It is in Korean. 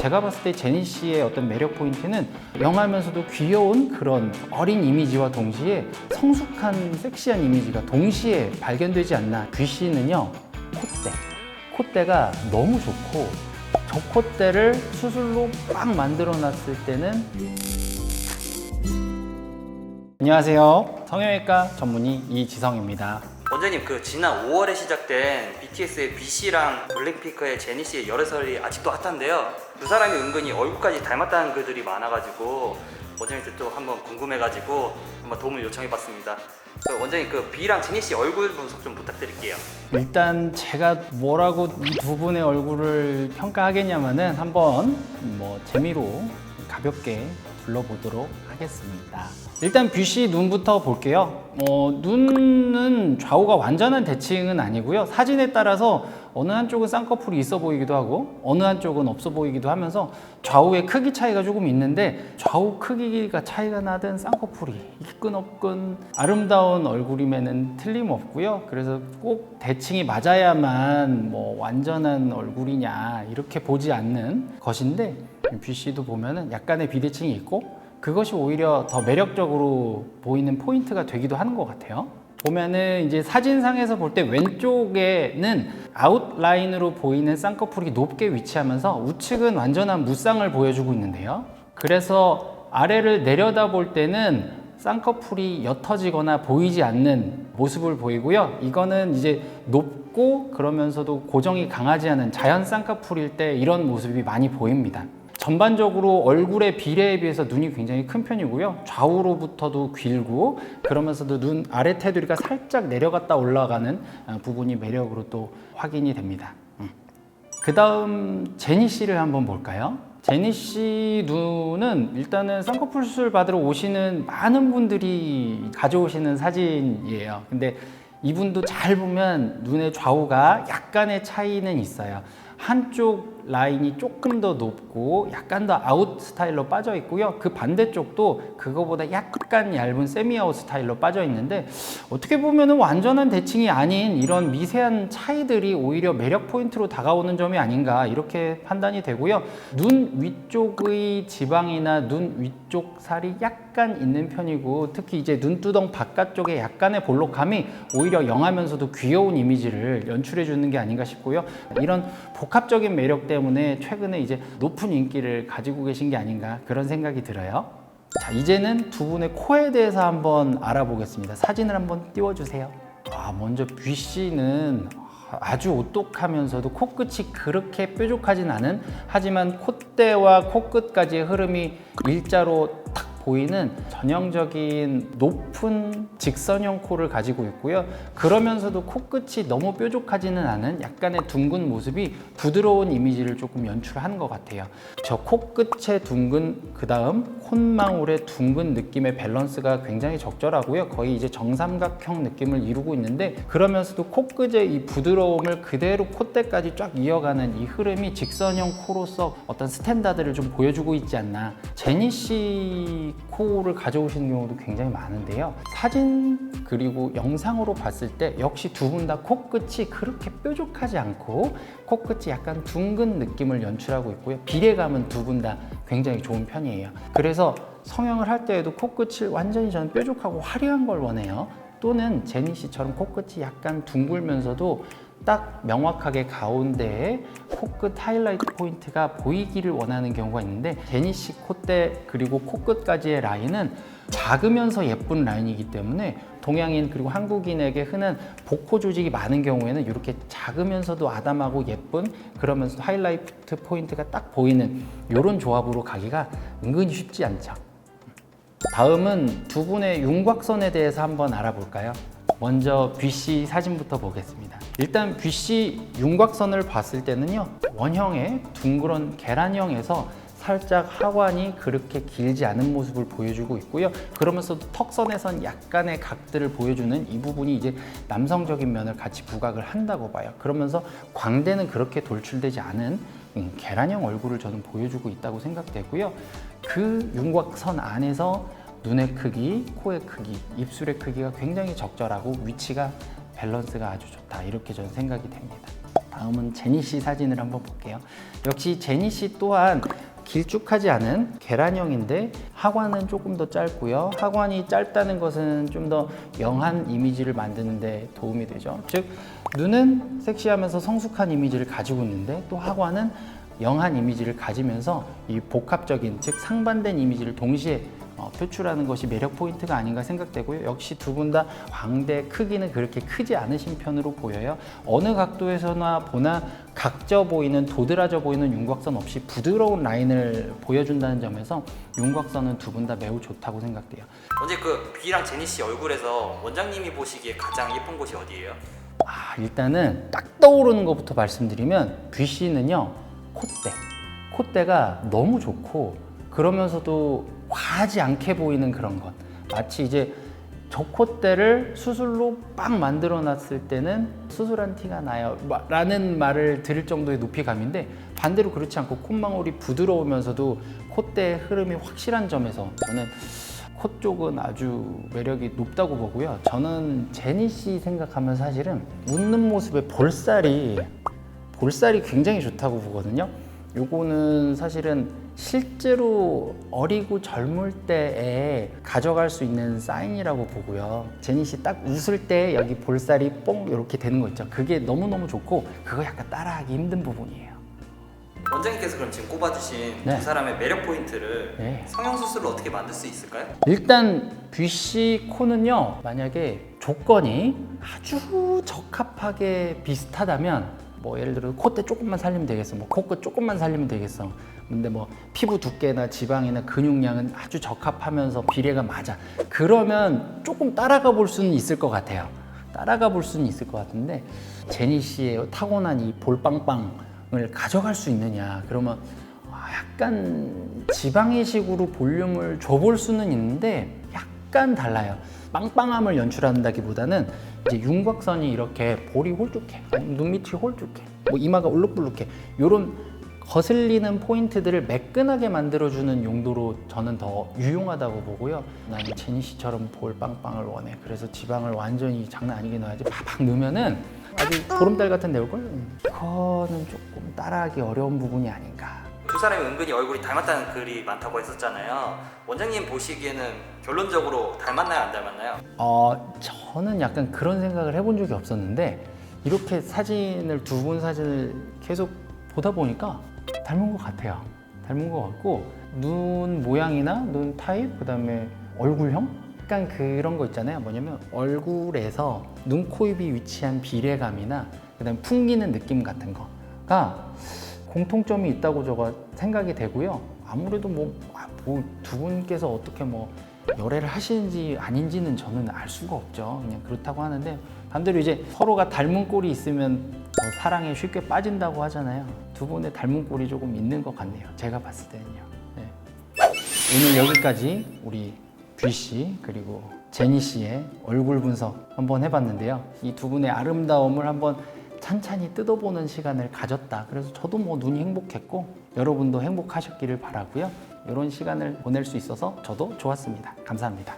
제가 봤을 때 제니 씨의 어떤 매력 포인트는 영하면서도 귀여운 그런 어린 이미지와 동시에 성숙한 섹시한 이미지가 동시에 발견되지 않나. 뷔 씨는요, 콧대가 너무 좋고, 저 콧대를 수술로 빡 만들어 놨을 때는 안녕하세요, 성형외과 전문의 이지성입니다. 원장님, 그 지난 5월에 시작된 BTS의 BC랑 블랙핑크의 제니 씨의 열애설이 아직도 핫한데요. 두 사람이 은근히 얼굴까지 닮았다는 글들이 많아가지고 원장님한테 또 한번 궁금해가지고 한번 도움을 요청해봤습니다. 원장님, 그 B랑 제니 씨 얼굴 분석 좀 부탁드릴게요. 일단 제가 뭐라고 이 두 분의 얼굴을 평가하겠냐면은 한번 재미로 가볍게 둘러보도록 하겠습니다. 일단 뷔 씨 눈부터 볼게요. 눈은 좌우가 완전한 대칭은 아니고요. 사진에 따라서 어느 한쪽은 쌍꺼풀이 있어 보이기도 하고 어느 한쪽은 없어 보이기도 하면서 좌우의 크기 차이가 조금 있는데, 좌우 크기가 차이가 나든 쌍꺼풀이 있건 없건 아름다운 얼굴임에는 틀림없고요. 그래서 꼭 대칭이 맞아야만 완전한 얼굴이냐 이렇게 보지 않는 것인데, 뷔 씨도 보면은 약간의 비대칭이 있고 그것이 오히려 더 매력적으로 보이는 포인트가 되기도 하는 것 같아요. 보면은 이제 사진상에서 볼 때 왼쪽에는 아웃라인으로 보이는 쌍꺼풀이 높게 위치하면서 우측은 완전한 무쌍을 보여주고 있는데요. 그래서 아래를 내려다 볼 때는 쌍꺼풀이 옅어지거나 보이지 않는 모습을 보이고요. 이거는 이제 높고 그러면서도 고정이 강하지 않은 자연 쌍꺼풀일 때 이런 모습이 많이 보입니다. 전반적으로 얼굴의 비례에 비해서 눈이 굉장히 큰 편이고요. 좌우로부터도 길고 그러면서도 눈 아래 테두리가 살짝 내려갔다 올라가는 부분이 매력으로 또 확인이 됩니다. 그 다음 제니 씨를 한번 볼까요? 제니 씨 눈은 일단은 쌍꺼풀 수술 받으러 오시는 많은 분들이 가져오시는 사진이에요. 근데 이분도 잘 보면 눈의 좌우가 약간의 차이는 있어요. 한쪽 라인이 조금 더 높고 약간 더 아웃 스타일로 빠져 있고요. 그 반대쪽도 그거보다 약간 얇은 세미 아웃 스타일로 빠져 있는데, 어떻게 보면은 완전한 대칭이 아닌 이런 미세한 차이들이 오히려 매력 포인트로 다가오는 점이 아닌가 이렇게 판단이 되고요. 눈 위쪽의 지방이나 눈 위쪽 살이 약간 있는 편이고, 특히 이제 눈두덩 바깥쪽에 약간의 볼록함이 오히려 영하면서도 귀여운 이미지를 연출해 주는 게 아닌가 싶고요. 이런 복합적인 매력 때문에 최근에 이제 높은 인기를 가지고 계신 게 아닌가 그런 생각이 들어요. 자, 이제는 두 분의 코에 대해서 한번 알아보겠습니다. 사진을 한번 띄워주세요. 먼저 뷔 씨는 아주 오똑하면서도 코끝이 그렇게 뾰족하진 않은, 하지만 콧대와 코끝까지의 흐름이 일자로 탁 보이는 전형적인 높은 직선형 코를 가지고 있고요. 그러면서도 코끝이 너무 뾰족하지는 않은 약간의 둥근 모습이 부드러운 이미지를 조금 연출하는 것 같아요. 저 코끝의 둥근, 그 다음 콧망울의 둥근 느낌의 밸런스가 굉장히 적절하고요. 거의 이제 정삼각형 느낌을 이루고 있는데, 그러면서도 코끝의 이 부드러움을 그대로 콧대까지 쫙 이어가는 이 흐름이 직선형 코로서 어떤 스탠다드를 좀 보여주고 있지 않나. 제니 씨 코를 가져오시는 경우도 굉장히 많은데요. 사진 그리고 영상으로 봤을 때 역시 두 분 다 코끝이 그렇게 뾰족하지 않고 코끝이 약간 둥근 느낌을 연출하고 있고요. 비례감은 두 분 다 굉장히 좋은 편이에요. 그래서 성형을 할 때에도 코끝을 완전히 저는 뾰족하고 화려한 걸 원해요. 또는 제니 씨처럼 코끝이 약간 둥글면서도 딱 명확하게 가운데에 코끝 하이라이트 포인트가 보이기를 원하는 경우가 있는데, 제니 씨 콧대 그리고 코끝까지의 라인은 작으면서 예쁜 라인이기 때문에 동양인 그리고 한국인에게 흔한 복코 조직이 많은 경우에는 이렇게 작으면서도 아담하고 예쁜, 그러면서 하이라이트 포인트가 딱 보이는 이런 조합으로 가기가 은근히 쉽지 않죠. 다음은 두 분의 윤곽선에 대해서 한번 알아볼까요? 먼저 뷔 씨 사진부터 보겠습니다. 일단 뷔 씨 윤곽선을 봤을 때는요, 원형의 둥그런 계란형에서 살짝 하관이 그렇게 길지 않은 모습을 보여주고 있고요. 그러면서도 턱선에선 약간의 각들을 보여주는 이 부분이 이제 남성적인 면을 같이 부각을 한다고 봐요. 그러면서 광대는 그렇게 돌출되지 않은 계란형 얼굴을 저는 보여주고 있다고 생각되고요. 그 윤곽선 안에서 눈의 크기, 코의 크기, 입술의 크기가 굉장히 적절하고 위치가 밸런스가 아주 좋다, 이렇게 저는 생각이 됩니다. 다음은 제니 씨 사진을 한번 볼게요. 역시 제니 씨 또한 길쭉하지 않은 계란형인데 하관은 조금 더 짧고요. 하관이 짧다는 것은 좀 더 영한 이미지를 만드는 데 도움이 되죠. 즉 눈은 섹시하면서 성숙한 이미지를 가지고 있는데 또 하관은 영한 이미지를 가지면서 이 복합적인 즉 상반된 이미지를 동시에 표출하는 것이 매력 포인트가 아닌가 생각되고요. 역시 두 분 다 광대 크기는 그렇게 크지 않으신 편으로 보여요. 어느 각도에서나 보나 각져 보이는 도드라져 보이는 윤곽선 없이 부드러운 라인을 보여준다는 점에서 윤곽선은 두 분 다 매우 좋다고 생각돼요. 먼저 그 뷔랑 제니 씨 얼굴에서 원장님이 보시기에 가장 예쁜 곳이 어디예요? 일단은 딱 떠오르는 것부터 말씀드리면 뷔 씨는요 콧대가 너무 좋고 그러면서도 과하지 않게 보이는 그런 것. 마치 이제 저 콧대를 수술로 빵 만들어 놨을 때는 수술한 티가 나요 라는 말을 들을 정도의 높이감인데 반대로 그렇지 않고 콧망울이 부드러우면서도 콧대의 흐름이 확실한 점에서 저는 코 쪽은 아주 매력이 높다고 보고요. 저는 제니 씨 생각하면 사실은 웃는 모습에 볼살이 굉장히 좋다고 보거든요. 요거는 사실은 실제로 어리고 젊을 때에 가져갈 수 있는 사인이라고 보고요. 제니 씨 딱 웃을 때 여기 볼살이 뽕 이렇게 되는 거 있죠. 그게 너무너무 좋고 그거 약간 따라하기 힘든 부분이에요. 원장님께서 그럼 지금 꼽아주신 네. 두 사람의 매력 포인트를 네. 성형수술로 어떻게 만들 수 있을까요? 일단 뷔 씨 코는요 만약에 조건이 아주 적합하게 비슷하다면 뭐 예를 들어 콧대 조금만 살리면 되겠어, 뭐 코끝 조금만 살리면 되겠어. 근데 뭐 피부 두께나 지방이나 근육량은 아주 적합하면서 비례가 맞아. 그러면 조금 따라가 볼 수는 있을 것 같아요. 따라가 볼 수는 있을 것 같은데 제니 씨의 타고난 이 볼빵빵을 가져갈 수 있느냐? 그러면 약간 지방이식으로 볼륨을 줘볼 수는 있는데 약간 달라요. 빵빵함을 연출한다기보다는 이제 윤곽선이 이렇게 볼이 홀쭉해, 눈 밑이 홀쭉해, 뭐 이마가 울룩불룩해, 이런 거슬리는 포인트들을 매끈하게 만들어주는 용도로 저는 더 유용하다고 보고요. 나는 제니 씨처럼 볼 빵빵을 원해. 그래서 지방을 완전히 장난 아니게 넣어야지. 팍팍 넣으면은 아주 보름달 같은 데 올걸? 그거는 조금 따라하기 어려운 부분이 아닌가. 두 사람이 은근히 얼굴이 닮았다는 글이 많다고 했었잖아요. 원장님 보시기에는 결론적으로 닮았나요, 안 닮았나요? 저는 약간 그런 생각을 해본 적이 없었는데 이렇게 사진을 두 분 사진을 계속 보다 보니까 닮은 것 같아요. 닮은 것 같고 눈 모양이나 눈 타입, 그다음에 얼굴형? 약간 그런 거 있잖아요. 뭐냐면 얼굴에서 눈, 코, 입이 위치한 비례감이나 그다음에 풍기는 느낌 같은 거가 공통점이 있다고 제가 생각이 되고요. 아무래도 두 분께서 어떻게 뭐 열애를 하시는지 아닌지는 저는 알 수가 없죠. 그냥 그렇다고 하는데 반대로 이제 서로가 닮은 꼴이 있으면 사랑에 쉽게 빠진다고 하잖아요. 두 분의 닮은 꼴이 조금 있는 것 같네요. 제가 봤을 때는요. 네. 오늘 여기까지 우리 뷔 씨 그리고 제니 씨의 얼굴 분석 한번 해봤는데요. 이 두 분의 아름다움을 한번 찬찬히 뜯어보는 시간을 가졌다. 그래서 저도 뭐 눈이 행복했고 여러분도 행복하셨기를 바라고요. 이런 시간을 보낼 수 있어서 저도 좋았습니다. 감사합니다.